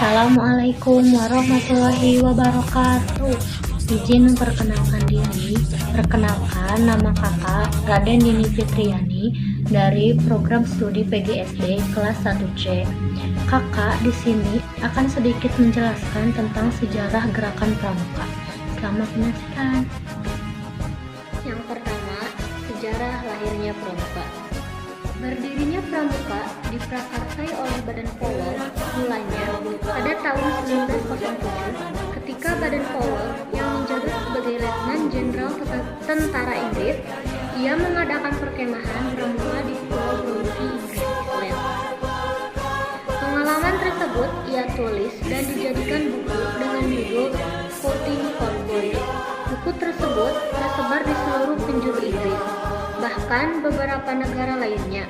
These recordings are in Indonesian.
Assalamualaikum warahmatullahi wabarakatuh. Izin memperkenalkan diri. Perkenalkan, nama kakak Raden Dini Fitriani dari program studi PGSD kelas 1C. Kakak di sini akan sedikit menjelaskan tentang sejarah gerakan pramuka. Selamat menyaksikan. Yang pertama, sejarah lahirnya pramuka. Berdirinya pramuka diprakarsai oleh Baden Powell mulanya pada tahun 1907 ketika Baden Powell yang menjabat sebagai Letnan Jenderal Tentara Inggris, ia mengadakan perkemahan pramuka di Pulau Brunei, Inggris. Pengalaman tersebut ia tulis dan dijadikan buku dengan judul Floating Convoy. Buku tersebut tersebar di seluruh penjuru Inggris, bahkan beberapa negara lainnya,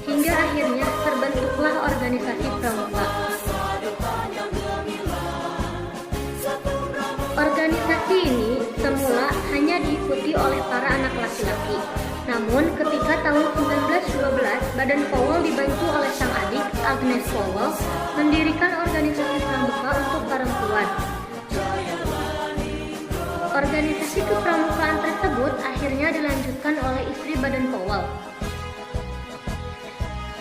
hingga akhirnya terbentuklah organisasi pramuka. Organisasi ini semula hanya diikuti oleh para anak laki-laki. Namun ketika tahun 1912 Baden Powell dibantu oleh sang adik Agnes Powell mendirikan organisasi pramuka untuk perempuan. Organisasi kepramukaan tersebut akhirnya dilanjutkan oleh istri Baden Powell.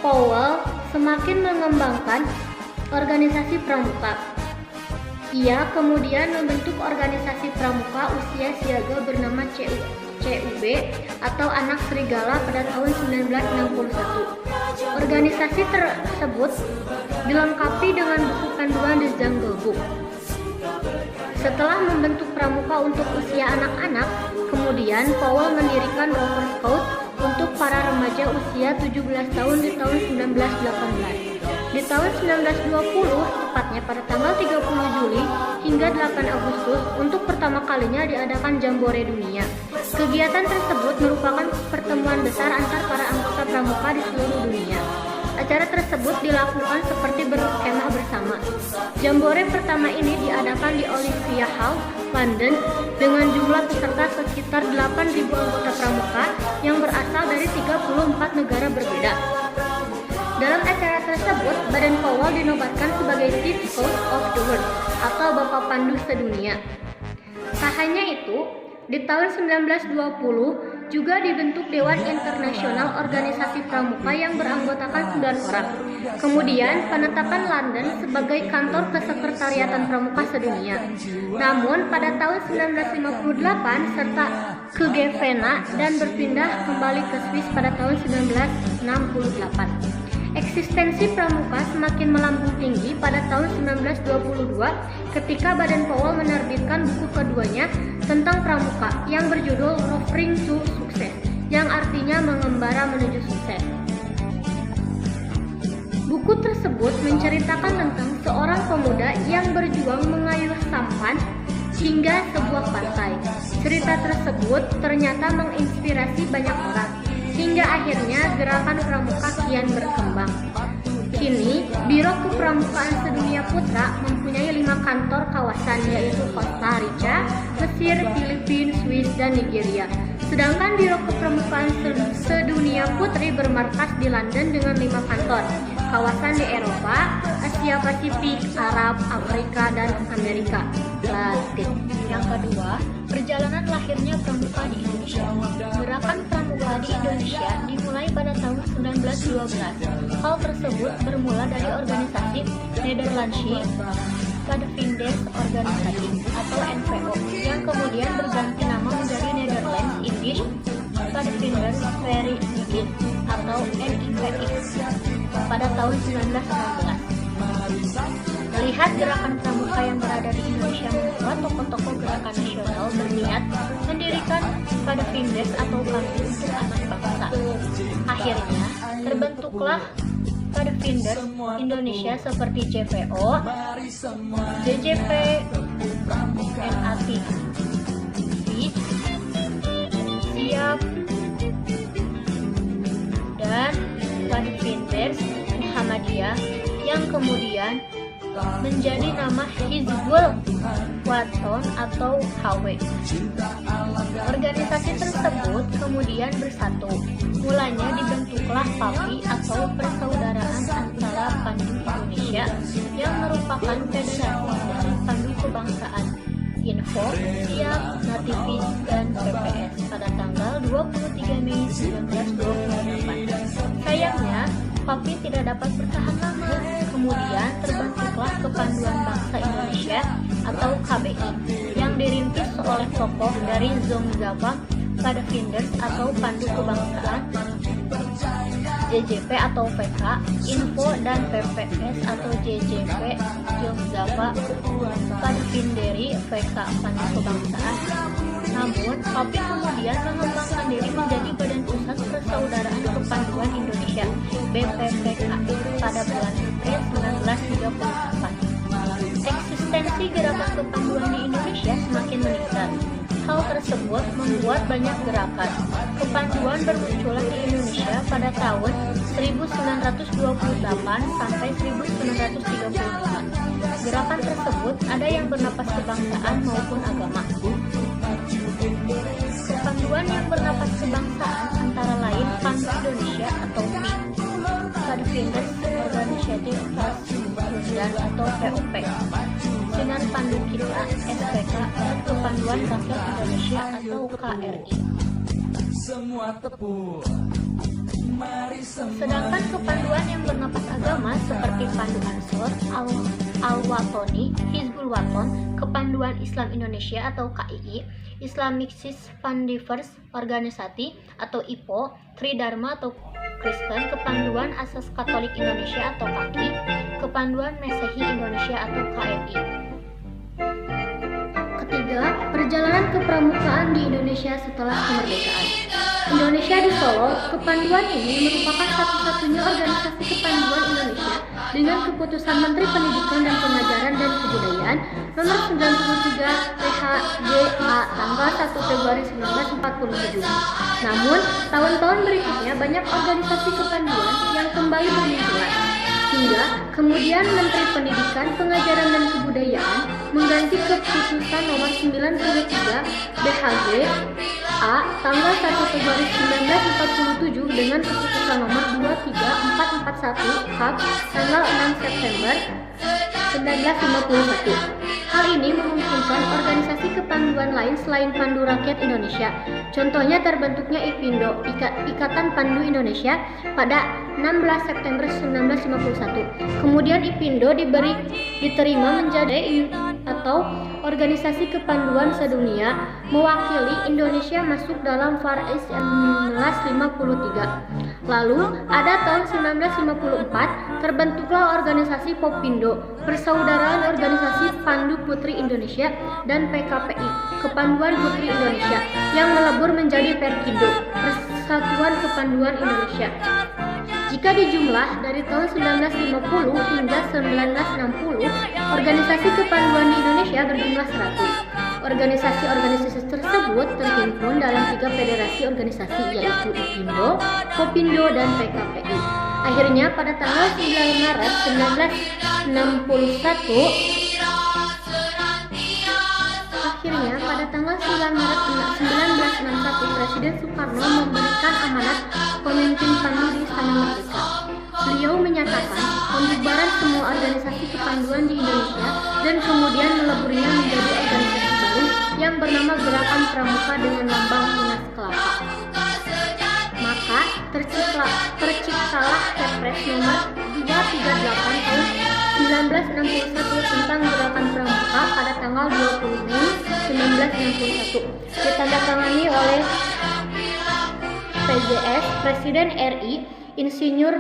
Powell semakin mengembangkan organisasi pramuka. Ia kemudian membentuk organisasi pramuka usia siaga bernama CUB atau Anak Serigala pada tahun 1961. Organisasi tersebut dilengkapi dengan buku panduan The Jungle Book. Setelah membentuk pramuka untuk usia anak-anak, kemudian Powell mendirikan Rover Scout untuk para remaja usia 17 tahun di tahun 1918. Di tahun 1920, tepatnya pada tanggal 30 Juli hingga 8 Agustus, untuk pertama kalinya diadakan Jambore Dunia. Kegiatan tersebut merupakan pertemuan besar antar para anggota pramuka di seluruh dunia. Acara tersebut dilakukan seperti berkemah bersama. Jambore pertama ini diadakan di Olivia Hall, London, dengan jumlah peserta sekitar 8.000 anggota pramuka yang berasal dari 34 negara berbeda. Dalam acara tersebut, Baden Powell dinobatkan sebagai Chief Scout of the World atau Bapak Pandu Sedunia. Tak hanya itu, di tahun 1920 juga dibentuk Dewan Internasional Organisasi Pramuka yang beranggotakan 9 orang. Kemudian penetapan London sebagai kantor kesekretariatan pramuka sedunia. Namun pada tahun 1958 serta ke Geneva dan berpindah kembali ke Swiss pada tahun 1968. Eksistensi pramuka semakin melambung tinggi pada tahun 1922 ketika Baden Powell menerbitkan buku keduanya tentang pramuka yang berjudul Roving to Success, yang artinya mengembara menuju sukses. Buku tersebut menceritakan tentang seorang pemuda yang berjuang mengayuh sampan hingga sebuah pantai. Cerita tersebut ternyata menginspirasi banyak orang, hingga akhirnya gerakan pramuka kian berkembang. Kini, Biro Kepramukaan Sedunia Putra mempunyai 5 kantor kawasan, yaitu Costa Rica, Mesir, Filipina, Swiss, dan Nigeria. Sedangkan Biro Kepramukaan Sedunia Putri bermarkas di London dengan 5 kantor kawasan di Eropa, Asia Pasifik, Arab, Afrika, dan Amerika Latin. Yang kedua, perjalanan lahirnya pramuka di Indonesia. Gerakan pramuka di Indonesia dimulai pada tahun 1912. Hal tersebut bermula dari organisasi Nederlandse Padvinders Organisasi atau NPO yang kemudian berganti nama menjadi Netherlands Indisch Padvindersvereniging atau NIPX pada tahun 1916. Melihat gerakan pramuka yang berada di Indonesia membuat tokoh-tokoh gerakan nasional berniat mendirikan Padvinders atau Pandu untuk anak bangsa. Akhirnya terbentuklah Padvinders Indonesia seperti JPO, JJP, NAT, Siap, dan Padvinders Muhammadiyah yang kemudian menjadi nama Hizbul Wathan atau HW. Organisasi tersebut kemudian bersatu. Mulanya dibentuklah PAPI atau Persaudaraan Antara Pandu Indonesia yang merupakan dikenalkan Federasi dan Pandu Kebangsaan Info, Siap, Nativis, dan PPS pada tanggal 23 Mei 1928. Sayangnya, Papi tidak dapat bertahan lama. Kemudian terbentuklah Kepanduan Bangsa Indonesia atau KBI yang dirintis oleh tokoh dari Zongzapa Pathfinders atau Pandu Kebangsaan, JJP atau PK, Info, dan PPS atau JJP Zongzapa Pathfinderi PK Pandu Kebangsaan. Namun, Papi kemudian mengembangkan diri menjadi Badan Pusat Persaudaraan Kepanduan Indonesia (BPPK) pada bulan April 1938. Eksistensi gerakan kepanduan di Indonesia semakin meningkat. Hal tersebut membuat banyak gerakan kepanduan bermunculan di Indonesia pada tahun 1928 sampai 1935. Gerakan tersebut ada yang bernapas kebangsaan maupun agama. Kepanduan yang bernapas kebangsaan antara lain Pandu Indonesia atau PI, Pathfinders Organisative Foundation atau POP, Sinar Pandu Kita SPK, dan Kepanduan Rakyat Indonesia atau KRI. Sedangkan kepanduan yang bernapas agama seperti Pandu Ansor, Al-Watoni, Hizbul Waton, Kepanduan Islam Indonesia atau KII, Islamic Pandivers Organisasi atau IPO, Tridharma atau Kristen, Kepanduan Asas Katolik Indonesia atau KAKI, Kepanduan Masehi Indonesia atau KMI. Ketiga, perjalanan kepramukaan di Indonesia setelah kemerdekaan. Indonesia di Solo, kepanduan ini merupakan satu-satunya organisasi kepanduan Indonesia dengan keputusan Menteri Pendidikan dan Pengajaran dan Kebudayaan nomor 93 PHGA tanggal 1 Februari 1947. Namun, tahun-tahun berikutnya banyak organisasi kepanduan yang kembali bermunculan. Hingga kemudian Menteri Pendidikan, Pengajaran dan Kebudayaan mengganti keputusan nomor 93 BHG A tanggal 1 Februari 1947 dengan keputusan nomor 23441 KAP tanggal 6 September 1951. Hal ini memungkinkan organisasi kepanduan lain selain Pandu Rakyat Indonesia. Contohnya terbentuknya IPINDO, Ikatan Pandu Indonesia pada 16 September 1951. Kemudian IPINDO diterima menjadi atau organisasi kepanduan sedunia mewakili Indonesia masuk dalam Far East 1953. Lalu ada tahun 1954 terbentuklah organisasi Popindo, Persaudaraan Organisasi Pandu Putri Indonesia, dan PKPI, Kepanduan Putri Indonesia, yang melebur menjadi Perkindo, Persatuan Kepanduan Indonesia. Jika dijumlah dari tahun 1950 hingga 1960, organisasi kepanduan di Indonesia berjumlah 100. Organisasi-organisasi tersebut terhimpun dalam 3 federasi organisasi yaitu IPINDO, Popindo, dan PKPI. Akhirnya pada tanggal 9 Maret 1961 Presiden Soekarno memberikan amanat pemimpin Pandu di Istana Merdeka. Beliau menyatakan pembubaran semua organisasi kepanduan di Indonesia dan kemudian meleburnya menjadi organisasi baru yang bernama Gerakan Pramuka dengan lambang Tunas Kelapa. Maka terciptalah Kepres nomor 238 tahun 1961 tentang Gerakan Pramuka pada tanggal 20 Mei 1961, ditandatangani oleh PJS Presiden RI Insinyur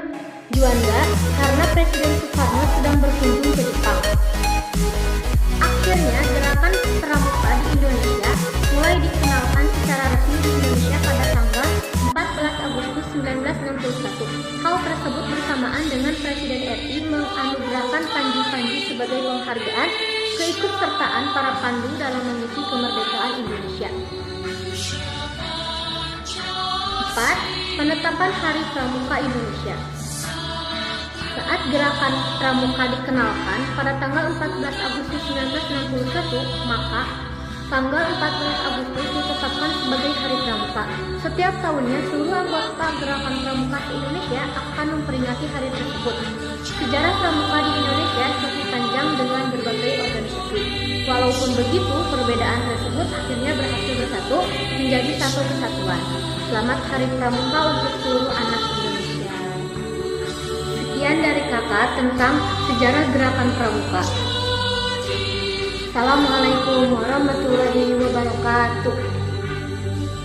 Juanda karena Presiden Soekarno sedang berkunjung ke Jepang. Akhirnya Gerakan Pramuka di Indonesia mulai dikenalkan secara resmi di Indonesia pada tanggal 14 Agustus 1961. Hal tersebut bersamaan dengan Presiden RI menganugerahkan Panji-Panji sebagai penghargaan keikutsertaan para pandu dalam mengisi kemerdekaan Indonesia. 4. Penetapan Hari Pramuka Indonesia. Saat Gerakan Pramuka dikenalkan pada tanggal 14 Agustus 1961, maka tanggal 14 Agustus ditetapkan sebagai Hari Pramuka. Setiap tahunnya seluruh anggota Gerakan Pramuka Indonesia akan memperingati hari tersebut. Sejarah Pramuka di Indonesia cukup panjang dengan Walaupun begitu, perbedaan tersebut akhirnya berhasil bersatu menjadi satu kesatuan. Selamat Hari Pramuka untuk seluruh anak Indonesia. Sekian dari kakak tentang sejarah gerakan Pramuka. Assalamualaikum warahmatullahi wabarakatuh.